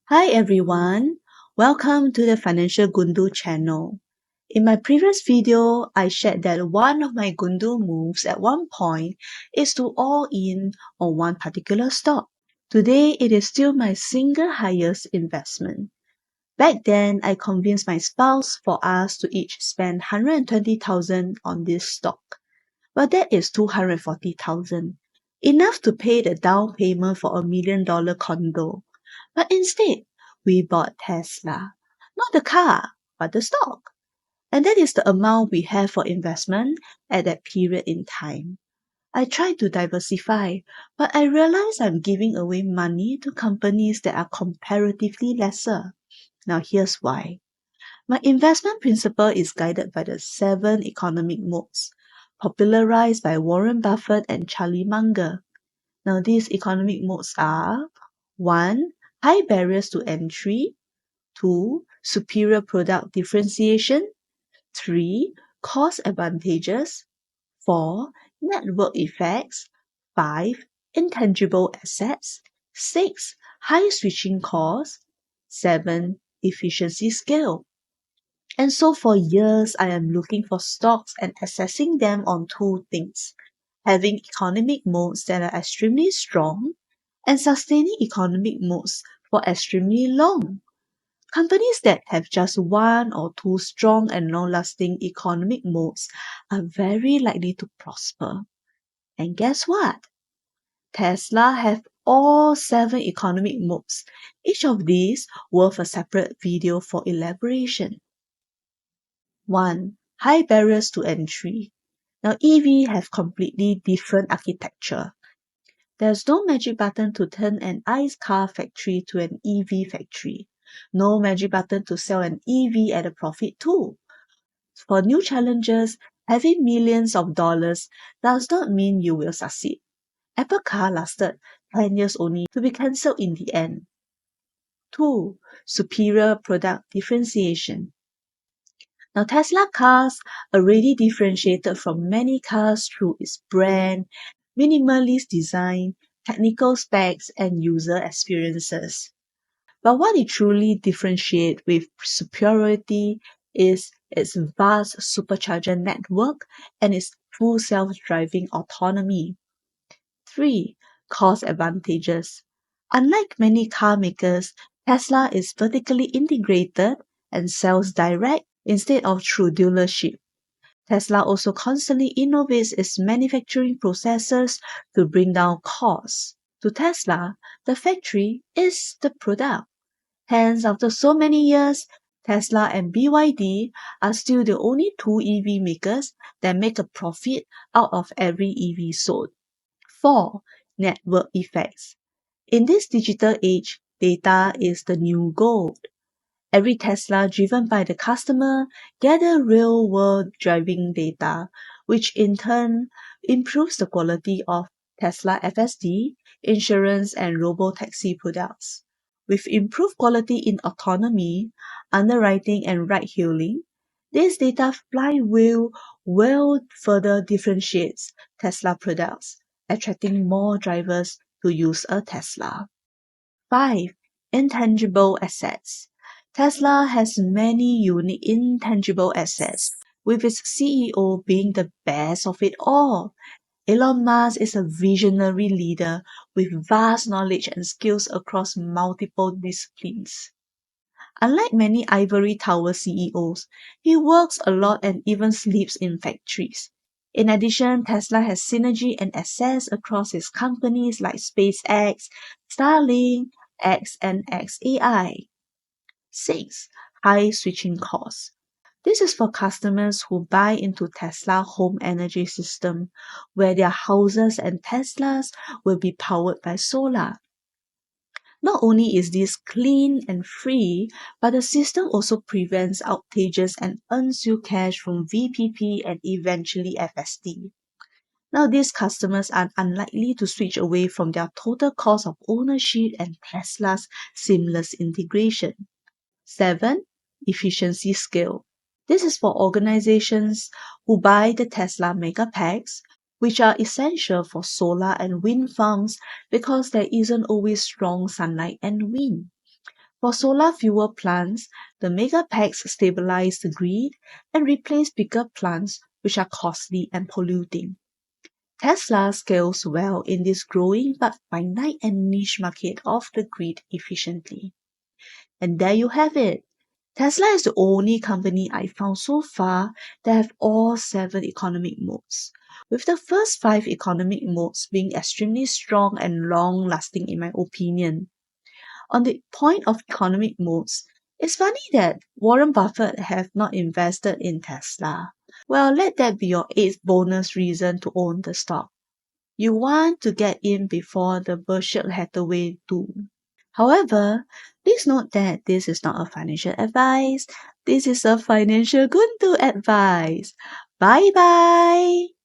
Hi everyone, welcome to the Financial Goondu channel. In my previous video, I shared that one of my Goondu moves at one point is to all in on one particular stock. Today, it is still my single highest investment. Back then, I convinced my spouse for us to each spend 120,000 on this stock. But that is 240,000, enough to pay the down payment for $1 million condo. But instead, we bought Tesla. Not the car, but the stock. And that is the amount we have for investment at that period in time. I tried to diversify, but I realized I'm giving away money to companies that are comparatively lesser. Now here's why. My investment principle is guided by the 7 economic moats, popularized by Warren Buffett and Charlie Munger. Now these economic moats are 1. High barriers to entry. 2. Superior product differentiation. 3. Cost advantages. 4. Network effects. 5. Intangible assets. 6. High switching costs. 7. Efficiency scale. And so for years, I am looking for stocks and assessing them on two things: having economic moats that are extremely strong and sustaining economic moats for extremely long. Companies that have just one or two strong and long-lasting economic moats are very likely to prosper. And guess what? Tesla have all 7 economic moats, each of these worth a separate video for elaboration. 1. High barriers to entry. Now EV have completely different architecture. There's no magic button to turn an ICE car factory to an EV factory. No magic button to sell an EV at a profit too. For new challenges, having millions of dollars does not mean you will succeed. Apple car lasted 10 years only to be cancelled in the end. 2. Superior product differentiation. Now Tesla cars already differentiated from many cars through its brand, minimalist design, technical specs, and user experiences. But what it truly differentiates with superiority is its vast supercharger network and its full self-driving autonomy. 3. Cost advantages. Unlike many car makers, Tesla is vertically integrated and sells direct instead of through dealership. Tesla also constantly innovates its manufacturing processes to bring down costs. To Tesla, the factory is the product. Hence, after so many years, Tesla and BYD are still the only two EV makers that make a profit out of every EV sold. 4. Network effects. In this digital age, data is the new gold. Every Tesla driven by the customer gather real-world driving data, which in turn improves the quality of Tesla FSD, insurance, and robo-taxi products. With improved quality in autonomy, underwriting, and ride-hailing, this data flywheel well further differentiates Tesla products, attracting more drivers to use a Tesla. 5. Intangible assets. Tesla has many unique intangible assets, with its CEO being the best of it all. Elon Musk is a visionary leader with vast knowledge and skills across multiple disciplines. Unlike many ivory tower CEOs, he works a lot and even sleeps in factories. In addition, Tesla has synergy and access across its companies like SpaceX, Starlink, X, and XAI. 6. High switching costs. This is for customers who buy into Tesla home energy system, where their houses and Teslas will be powered by solar. Not only is this clean and free, but the system also prevents outages and earns you cash from VPP and eventually FSD. Now these customers are unlikely to switch away from their total cost of ownership and Tesla's seamless integration. 7. Efficiency scale. This is for organizations who buy the Tesla mega packs, which are essential for solar and wind farms because there isn't always strong sunlight and wind. For solar fuel plants, the mega packs stabilize the grid and replace bigger plants which are costly and polluting. Tesla scales well in this growing but finite and niche market of the grid efficiently. And there you have it. Tesla is the only company I found so far that have all 7 economic modes, with the first 5 economic modes being extremely strong and long-lasting in my opinion. On the point of economic modes, it's funny that Warren Buffett have not invested in Tesla. Well, let that be your 8th bonus reason to own the stock. You want to get in before the Berkshire Hathaway do. However, please note that this is not a financial advice. This is a financial Goondu advice. Bye bye.